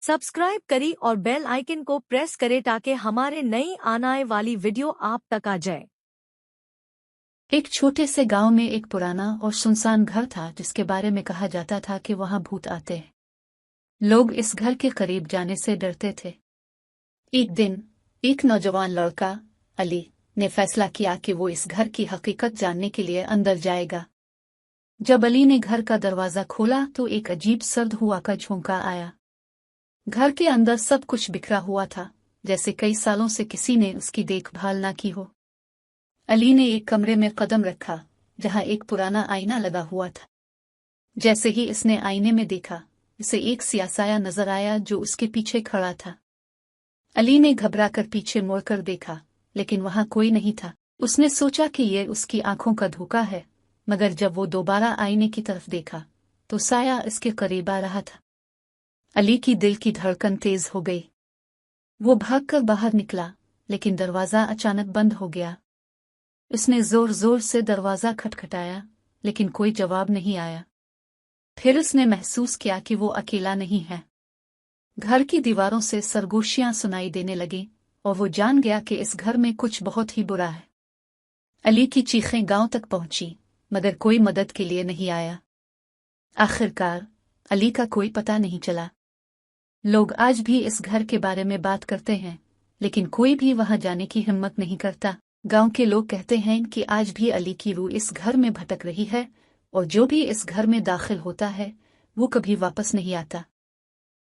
Subscribe करें और bell icon को प्रेस करें ताकि हमारे नई आने वाली वीडियो आप तक आ जाए। एक छोटे से गांव में एक पुराना और सुनसान घर था जिसके बारे में कहा जाता था कि वहां भूत आते हैं। लोग इस घर के करीब जाने से डरते थे। एक दिन एक नौजवान लड़का अली ने फैसला किया कि वो इस घर की हकीकत जानने के लिए अंदर जाएगा। जब अली ने घर का दरवाजा खोला तो एक अजीब सर्द हुआ का झोंका आया। घर के अंदर सब कुछ बिखरा हुआ था, जैसे कई सालों से किसी ने उसकी देखभाल ना की हो। अली ने एक कमरे में कदम रखा जहां एक पुराना आईना लगा हुआ था। जैसे ही इसने आईने में देखा, इसे एक सियासाया नजर आया जो उसके पीछे खड़ा था। अली ने घबराकर पीछे मुड़कर देखा, लेकिन वहां कोई नहीं था। उसने सोचा कि ये उसकी आंखों का धोखा है, मगर जब वो दोबारा आईने की तरफ देखा तो साया इसके करीब आ रहा था। अली की दिल की धड़कन तेज हो गई। वो भागकर बाहर निकला, लेकिन दरवाजा अचानक बंद हो गया। उसने जोर जोर से दरवाजा खटखटाया, लेकिन कोई जवाब नहीं आया। फिर उसने महसूस किया कि वो अकेला नहीं है। घर की दीवारों से सरगोशियां सुनाई देने लगीं और वो जान गया कि इस घर में कुछ बहुत ही बुरा है। अली की चीखें गांव तक पहुंची, मगर कोई मदद के लिए नहीं आया। आखिरकार अली का कोई पता नहीं चला। लोग आज भी इस घर के बारे में बात करते हैं, लेकिन कोई भी वहां जाने की हिम्मत नहीं करता। गांव के लोग कहते हैं कि आज भी अली की रूह इस घर में भटक रही है, और जो भी इस घर में दाखिल होता है वो कभी वापस नहीं आता।